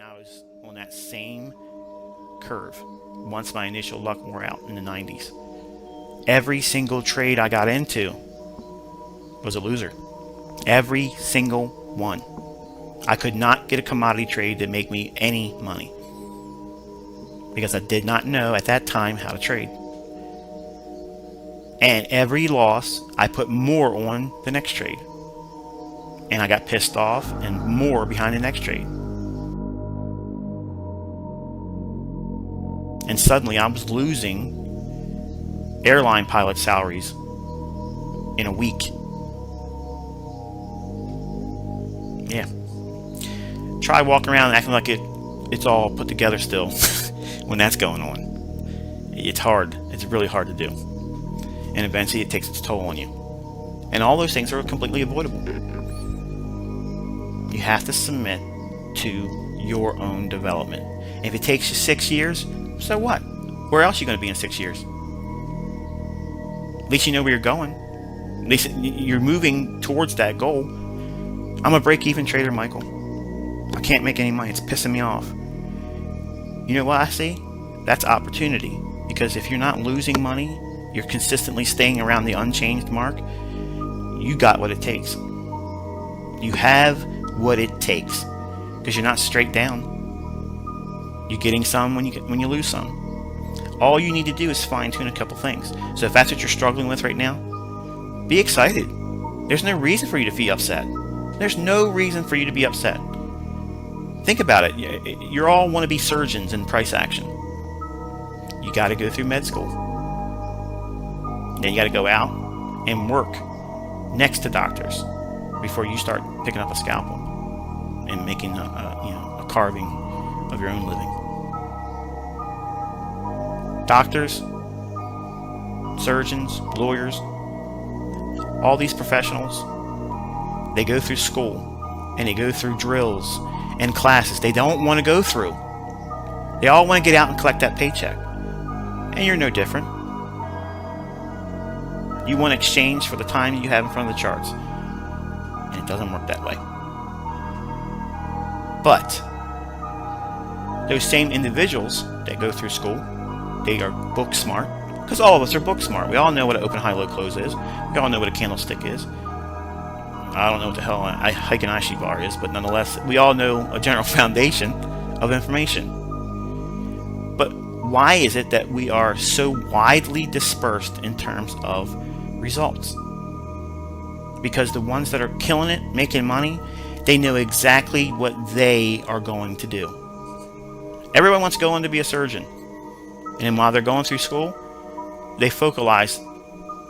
I was on that same curve once my initial luck wore out in the 90s. Every single trade I got into was a loser. Every single one. I could not get a commodity trade to make me any money because I did not know at that time how to trade. And every loss, I put more on the next trade. And I got pissed off and more behind the next trade. And suddenly I was losing airline pilot salaries in a week. Yeah. Try walking around acting like it's all put together still when that's going on. It's hard. It's really hard to do. And eventually it takes its toll on you. And all those things are completely avoidable. You have to submit to your own development. And if it takes you 6 years, so what? Where else are you going to be in 6 years? At least you know where you're going. At least you're moving towards that goal. I'm a break-even trader, Michael. I can't make any money. It's pissing me off. You know what I see? That's opportunity. Because if you're not losing money, you're consistently staying around the unchanged mark, you got what it takes. You have what it takes. Because you're not straight down. You're getting some when you lose some. All you need to do is fine-tune a couple things. So if that's what you're struggling with right now, be excited. There's no reason for you to be upset. There's no reason for you to be upset. Think about it. You all want to be surgeons in price action. You got to go through med school. Then you got to go out and work next to doctors before you start picking up a scalpel and making a carving of your own living. Doctors, surgeons, lawyers, all these professionals, they go through school and they go through drills and classes they don't want to go through. They all want to get out and collect that paycheck. And you're no different. You want exchange for the time you have in front of the charts. And it doesn't work that way. But those same individuals that go through school, they are book smart, because all of us are book smart. We all know what an open, high, low close is. We all know what a candlestick is. I don't know what the hell a Heikin-Ashi bar is, but nonetheless, we all know a general foundation of information. But why is it that we are so widely dispersed in terms of results? Because the ones that are killing it, making money, they know exactly what they are going to do. Everyone wants to go on to be a surgeon. And while they're going through school, they focalize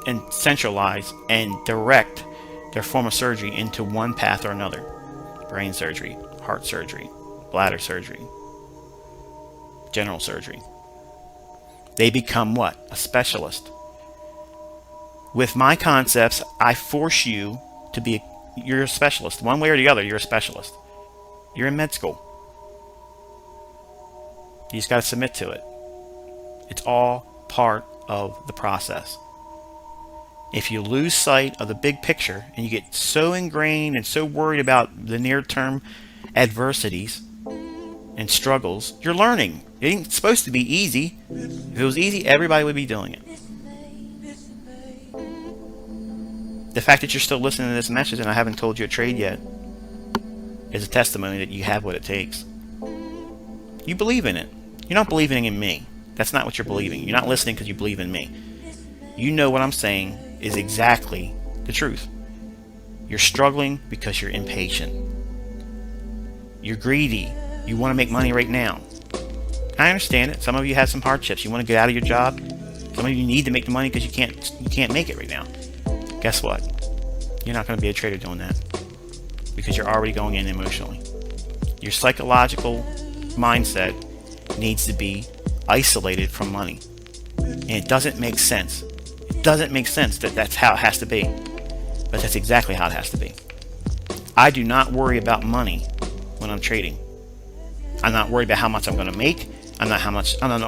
and centralize and direct their form of surgery into one path or another. Brain surgery, heart surgery, bladder surgery, general surgery. They become what? A specialist. With my concepts, I force you to be you're a specialist. One way or the other, you're a specialist. You're in med school. You just got to submit to it. It's all part of the process. If you lose sight of the big picture and you get so ingrained and so worried about the near-term adversities and struggles, you're learning. It ain't supposed to be easy. If it was easy, everybody would be doing it. The fact that you're still listening to this message and I haven't told you a trade yet is a testimony that you have what it takes. You believe in it. You're not believing in me. That's not what you're believing. You're not listening because you believe in me. You know what I'm saying is exactly the truth. You're struggling because you're impatient. You're greedy. You want to make money right now. I understand it. Some of you have some hardships. You want to get out of your job. Some of you need to make the money because you can't make it right now. Guess what? You're not going to be a trader doing that because you're already going in emotionally. Your psychological mindset needs to be isolated from money. And it doesn't make sense. It doesn't make sense that that's how it has to be. But that's exactly how it has to be. I do not worry about money when I'm trading. I'm not worried about how much I'm going to make. I'm not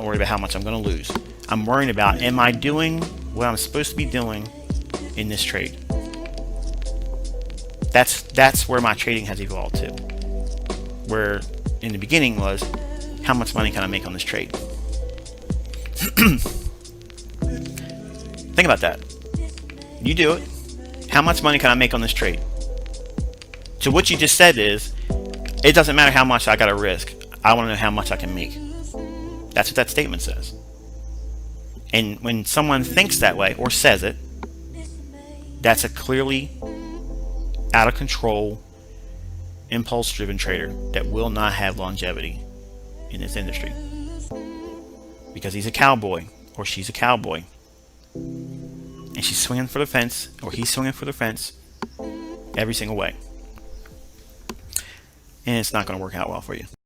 worried about how much I'm going to lose. I'm worrying about, am I doing what I'm supposed to be doing in this trade? That's where my trading has evolved to. Where in the beginning was, how much money can I make on this trade? Think about that. You do it. How much money can I make on this trade? So what you just said is, it doesn't matter how much I got to risk. I want to know how much I can make. That's what that statement says. And when someone thinks that way or says it, that's a clearly out of control, impulse-driven trader that will not have longevity in this industry. Because he's a cowboy or she's a cowboy, and she's swinging for the fence or he's swinging for the fence every single way. And it's not going to work out well for you.